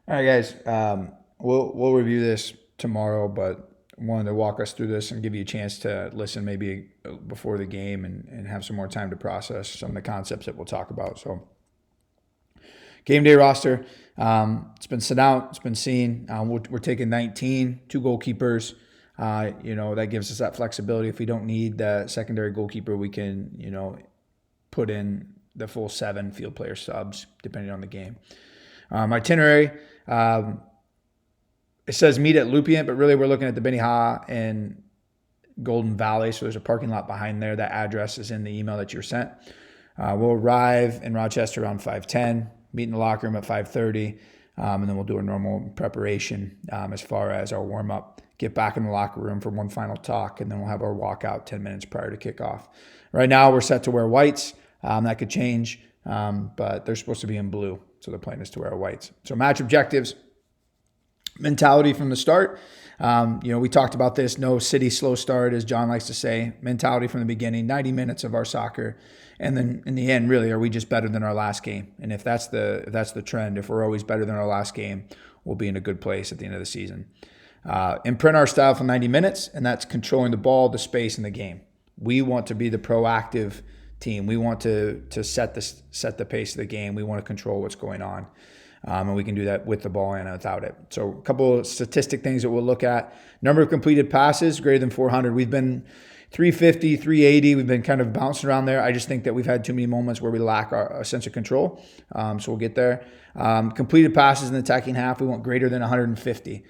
All right, guys. We'll review this tomorrow, but wanted to walk us through this and give you a chance to listen maybe before the game and have some more time to process some of the concepts that we'll talk about. So, game day roster. It's been sent out. It's been seen. We're taking 19, two goalkeepers. That gives us that flexibility. If we don't need the secondary goalkeeper, we can, put in the full 7 field player subs depending on the game. Itinerary. It says meet at Lupien, but really we're looking at the Benihana and Golden Valley. So there's a parking lot behind there. That address is in the email that you were sent. We'll arrive in Rochester around 5:10, meet in the locker room at 5:30, and then we'll do a normal preparation as far as our warm-up, get back in the locker room for one final talk, and then we'll have our walkout 10 minutes prior to kickoff. Right now we're set to wear whites. That could change, but they're supposed to be in blue. So the plan is to wear whites. So match objectives, mentality from the start. We talked about this, no city slow start, as John likes to say. Mentality from the beginning, 90 minutes of our soccer. And then in the end, really, are we just better than our last game? And if that's the trend, if we're always better than our last game, we'll be in a good place at the end of the season. Imprint our style for 90 minutes, and that's controlling the ball, the space, and the game. We want to be the proactive team. We want to set the pace of the game. We want to control what's going on. And we can do that with the ball and without it. So a couple of statistic things that we'll look at. Number of completed passes, greater than 400. We've been 350, 380. We've been kind of bouncing around there. I just think that we've had too many moments where we lack our sense of control. So we'll get there. Completed passes in the attacking half, we want greater than 150.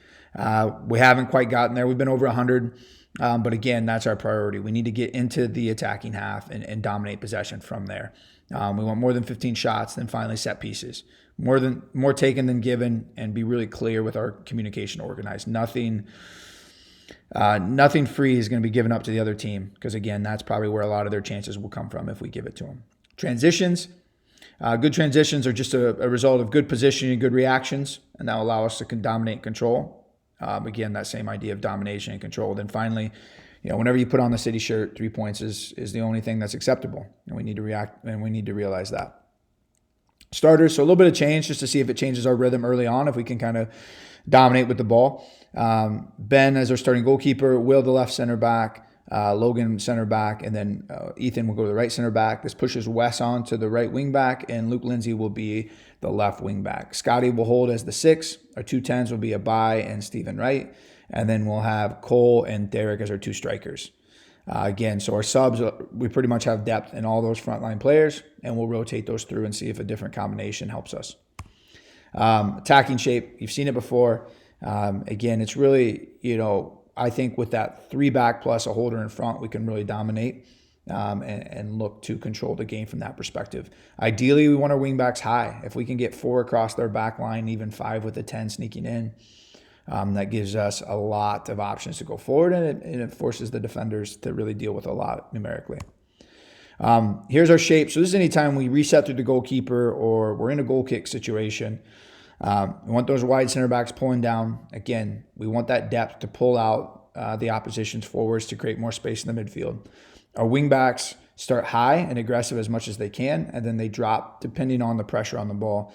We haven't quite gotten there. We've been over 100. But again, that's our priority. We need to get into the attacking half and dominate possession from there. We want more than 15 shots, then finally set pieces. More taken than given, and be really clear with our communication organized. Nothing free is going to be given up to the other team, because again, that's probably where a lot of their chances will come from if we give it to them. Transitions. Good transitions are just a result of good positioning and good reactions, and that will allow us to dominate and control. Again, that same idea of domination and control. Then finally, whenever you put on the city shirt, 3 points is the only thing that's acceptable, and we need to react, and we need to realize that. Starters, so a little bit of change just to see if it changes our rhythm early on, if we can kind of dominate with the ball. Ben as our starting goalkeeper, Will the left center back, Logan center back, and then Ethan will go to the right center back. This pushes Wes on to the right wing back, and Luke Lindsay will be the left wing back. Scotty will hold as the 6. Our 2 10s will be Abai and Stephen Wright, and then we'll have Cole and Derek as our 2 strikers. Again, so our subs, we pretty much have depth in all those frontline players, and we'll rotate those through and see if a different combination helps us. Attacking shape, you've seen it before. Again, it's really, I think with that 3 back plus a holder in front, we can really dominate and look to control the game from that perspective. Ideally, we want our wing backs high. If we can get 4 across their back line, even 5 with a 10 sneaking in, that gives us a lot of options to go forward, and it forces the defenders to really deal with a lot numerically. Here's our shape. So this is anytime we reset through the goalkeeper or we're in a goal kick situation. We want those wide center backs pulling down. Again, we want that depth to pull out the opposition's forwards to create more space in the midfield. Our wing backs start high and aggressive as much as they can, and then they drop depending on the pressure on the ball.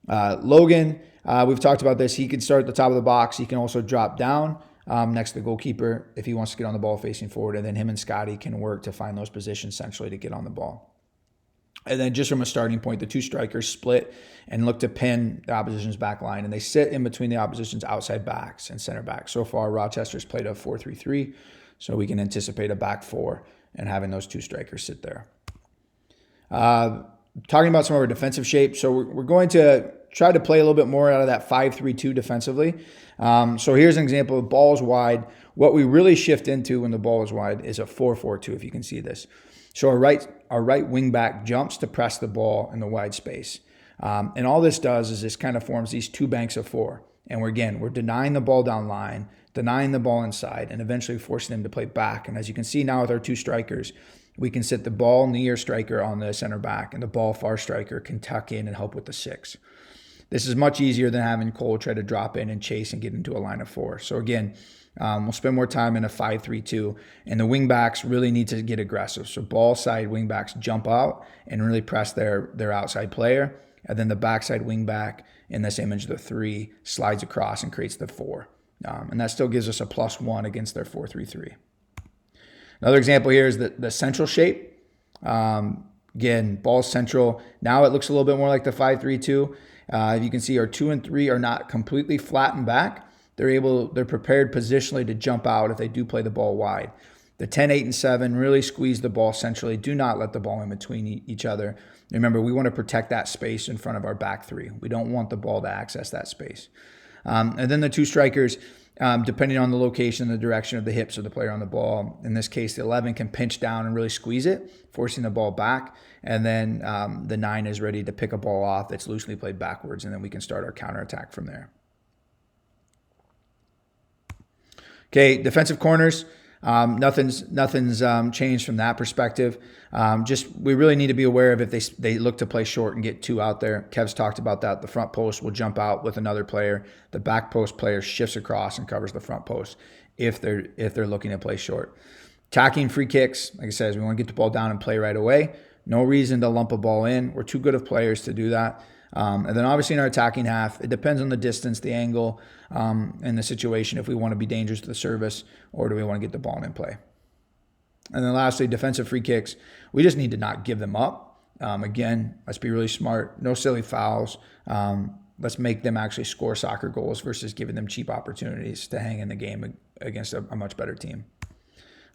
Logan, we've talked about this. He can start at the top of the box. He can also drop down next to the goalkeeper if he wants to get on the ball facing forward. And then him and Scotty can work to find those positions essentially to get on the ball. And then just from a starting point, the 2 strikers split and look to pin the opposition's back line. And they sit in between the opposition's outside backs and center backs. So far, Rochester's played a 4-3-3. So we can anticipate a back 4 and having those 2 strikers sit there. Talking about some of our defensive shape. So we're going to try to play a little bit more out of that 5-3-2 defensively. So here's an example of balls wide. What we really shift into when the ball is wide is a 4-4-2, if you can see this. So our right wing back jumps to press the ball in the wide space. And all this does is this kind of forms these 2 banks of 4. And we're denying the ball down line, denying the ball inside, and eventually forcing them to play back. And as you can see now with our 2 strikers, we can sit the ball near striker on the center back, and the ball far striker can tuck in and help with the 6. This is much easier than having Cole try to drop in and chase and get into a line of 4. So again, we'll spend more time in a 5-3-2, and the wing backs really need to get aggressive. So ball side wing backs jump out and really press their outside player, and then the backside wing back in this image, the 3 slides across and creates the 4. And that still gives us a +1 against their 4-3-3. Another example here is the central shape. Again, ball central. Now it looks a little bit more like the 5-3-2. You can see our 2 and 3 are not completely flattened back. They're prepared positionally to jump out if they do play the ball wide. The 10, 8, and 7 really squeeze the ball centrally. Do not let the ball in between each other. Remember, we want to protect that space in front of our back 3. We don't want the ball to access that space. And then the 2 strikers, depending on the location and the direction of the hips of the player on the ball. In this case, the 11 can pinch down and really squeeze it, forcing the ball back. And then the 9 is ready to pick a ball off that's loosely played backwards, and then we can start our counterattack from there. Okay, defensive corners. Nothing's changed from that perspective. Just we really need to be aware of if they look to play short and get 2 out there. Kev's talked about that. The front post will jump out with another player. The back post player shifts across and covers the front post if they're looking to play short. Attacking free kicks, like I said, we want to get the ball down and play right away. No reason to lump a ball in. We're too good of players to do that. And then obviously in our attacking half, it depends on the distance, the angle, and the situation, if we want to be dangerous to the service or do we want to get the ball in play. And then lastly, defensive free kicks. We just need to not give them up. Again, let's be really smart. No silly fouls. Let's make them actually score soccer goals versus giving them cheap opportunities to hang in the game against a much better team.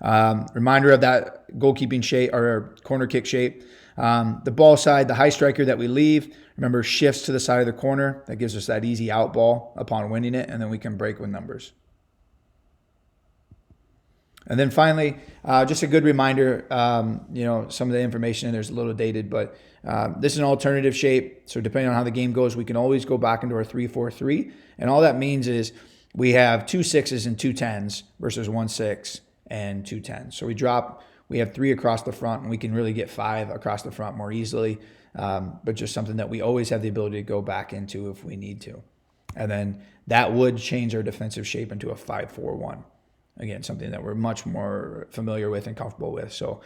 Reminder of that goalkeeping shape or corner kick shape. The ball side, the high striker that we leave, remember, shifts to the side of the corner. That gives us that easy out ball upon winning it, and then we can break with numbers. And then finally, just a good reminder, some of the information in there is a little dated, but this is an alternative shape. So depending on how the game goes, we can always go back into our 3-4-3. And all that means is we have 2 6s and 2 10s versus 1 6 and 2 10s. So we have 3 across the front, and we can really get 5 across the front more easily. But just something that we always have the ability to go back into if we need to. And then that would change our defensive shape into a 5-4-1. Again, something that we're much more familiar with and comfortable with. So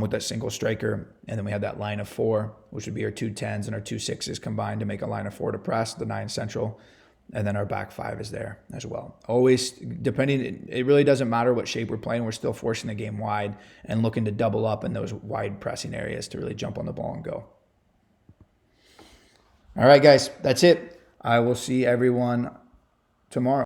with that single striker, and then we have that line of 4, which would be our 2 10s and our 2 6s combined to make a line of 4 to press, the 9 central. And then our back 5 is there as well. Always, depending, it really doesn't matter what shape we're playing. We're still forcing the game wide and looking to double up in those wide pressing areas to really jump on the ball and go. All right, guys, that's it. I will see everyone tomorrow.